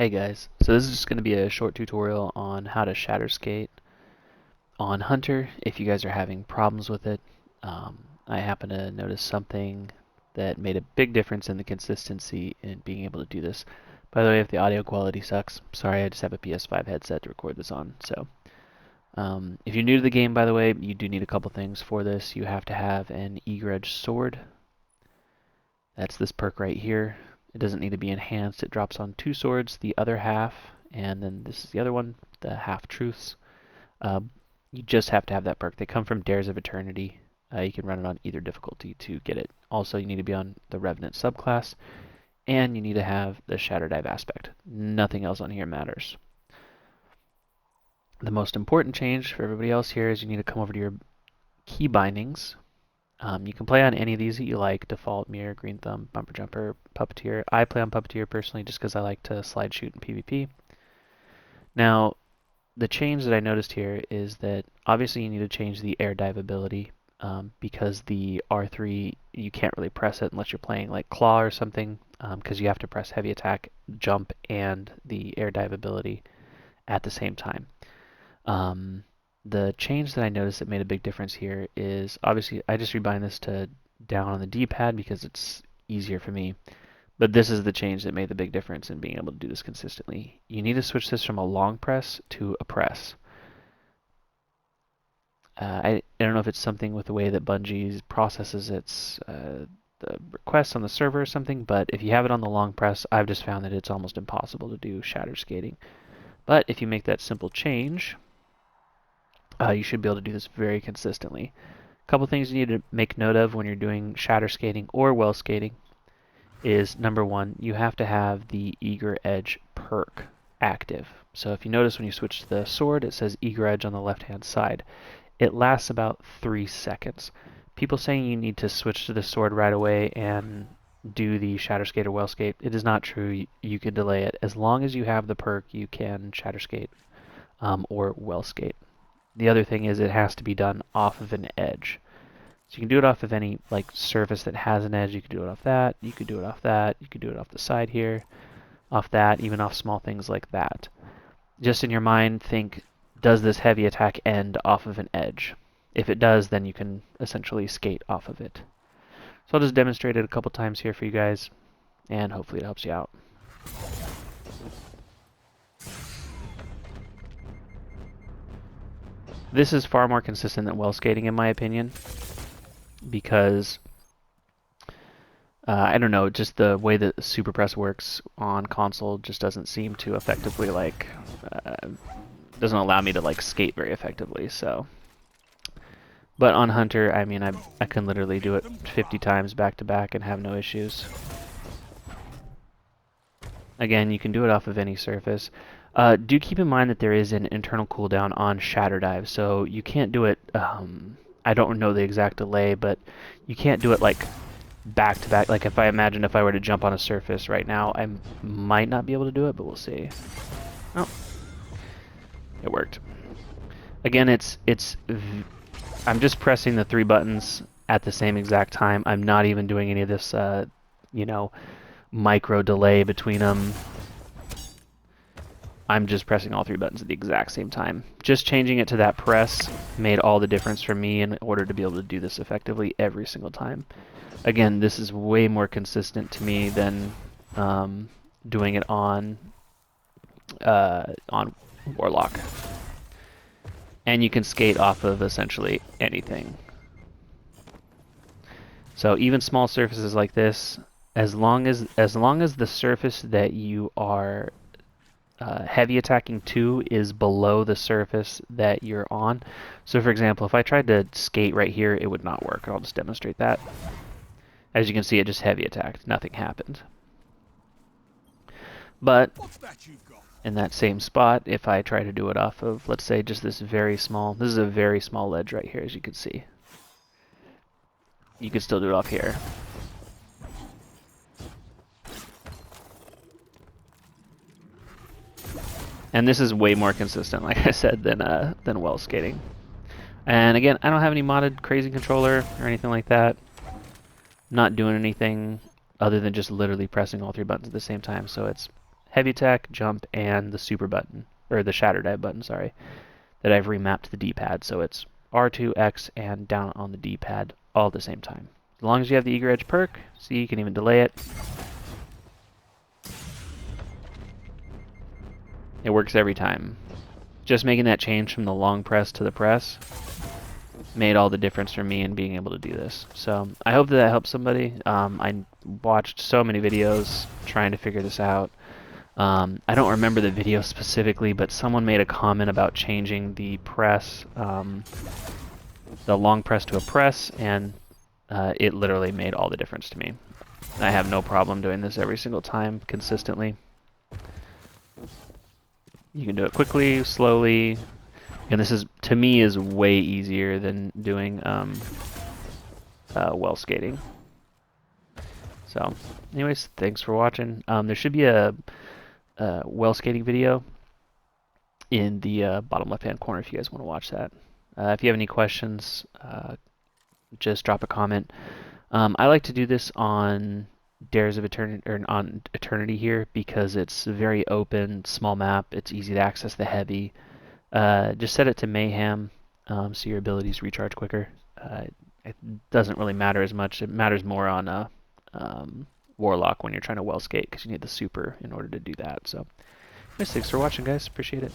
Hey guys, so this is just going to be a short tutorial on how to shatter skate on Hunter if you guys are having problems with it. I happen to notice something that made a big difference in the consistency in being able to do this. By the way, if the audio quality sucks, sorry, I just have a PS5 headset to record this on. So, if you're new to the game, by the way, you do need a couple things for this. You have to have an eager-edged sword. That's this perk right here. It doesn't need to be enhanced. It drops on 2 swords, the other half, and then this is the other one, the half-truths. You just have to have that perk. They come from Dares of Eternity. You can run it on either difficulty to get it. Also, you need to be on the Revenant subclass, and you need to have the Shatter Dive aspect. Nothing else on here matters. The most important change for everybody else here is you need to come over to your key bindings. You can play on any of these that you like: Default, Mirror, Green Thumb, Bumper Jumper, Puppeteer. I play on Puppeteer personally just because I like to slide shoot in PvP. Now, the change that I noticed here is that obviously you need to change the air dive ability because the R3, you can't really press it unless you're playing like Claw or something, because you have to press heavy attack, jump, and the air dive ability at the same time. The change that I noticed that made a big difference here is obviously I just rebind this to down on the D-pad because it's easier for me. But this is the change that made the big difference in being able to do this consistently. You need to switch this from a long press to a press. I don't know if it's something with the way that Bungie processes its the requests on the server or something, but if you have it on the long press, I've just found that it's almost impossible to do shatter skating. But if you make that simple change, you should be able to do this very consistently. A couple things you need to make note of when you're doing shatter skating or well skating is, number one, you have to have the Eager Edge perk active. So if you notice when you switch to the sword, it says Eager Edge on the left-hand side. It lasts about 3 seconds. People saying you need to switch to the sword right away and do the shatter skate or well skate, it is not true. You can delay it. As long as you have the perk, you can shatter skate or well skate. The other thing is it has to be done off of an edge. So you can do it off of any like surface that has an edge. You could do it off that. You could do it off that. You could do it off the side here, off that, even off small things like that. Just in your mind, think, does this heavy attack end off of an edge? If it does, then you can essentially skate off of it. So I'll just demonstrate it a couple times here for you guys, and hopefully it helps you out. This is far more consistent than well skating in my opinion, because I don't know, just the way that Super Press works on console just doesn't seem to effectively doesn't allow me to like skate very effectively. So, but on Hunter, I mean, I can literally do it 50 times back to back and have no issues. Again, you can do it off of any surface. Do keep in mind that there is an internal cooldown on Shatter Dive, so you can't do it, I don't know the exact delay, but you can't do it like back to back. Like if I were to jump on a surface right now, I might not be able to do it, but we'll see. Oh, it worked. Again, I'm just pressing the 3 buttons at the same exact time. I'm not even doing any of this, you know, micro delay between them. I'm just pressing all 3 buttons at the exact same time. Just changing it to that press made all the difference for me in order to be able to do this effectively every single time. Again, this is way more consistent to me than doing it on Warlock. And you can skate off of essentially anything. So even small surfaces like this, as long as the surface that you are heavy attacking to is below the surface that you're on. So for example, if I tried to skate right here, it would not work. I'll just demonstrate that. As you can see, it just heavy attacked. Nothing happened. But in that same spot, if I try to do it off of, let's say, just this is a very small ledge right here, as you can see. You could still do it off here. And this is way more consistent, like I said, than well skating. And again, I don't have any modded crazy controller or anything like that. I'm not doing anything other than just literally pressing all 3 buttons at the same time, so it's heavy attack, jump, and the super button, or the shatter dive button, sorry, that I've remapped to the D-pad. So it's R2, X, and down on the D-pad all at the same time. As long as you have the Eager Edge perk, see, you can even delay it. It works every time. Just making that change from the long press to the press made all the difference for me in being able to do this. So I hope that helps somebody. I watched so many videos trying to figure this out. I don't remember the video specifically, but someone made a comment about changing the press, the long press to a press, and it literally made all the difference to me. I have no problem doing this every single time consistently. You can do it quickly, slowly, and this is, to me, is way easier than doing well skating. So, anyways, thanks for watching. There should be a well skating video in the bottom left-hand corner if you guys want to watch that. If you have any questions, just drop a comment. I like to do this on Dares of Eternity, or on Eternity here, because it's a very open, small map. It's easy to access the heavy. Just set it to Mayhem, so your abilities recharge quicker. It doesn't really matter as much. It matters more on Warlock when you're trying to well skate, because you need the super in order to do that. So, thanks for watching, guys. Appreciate it.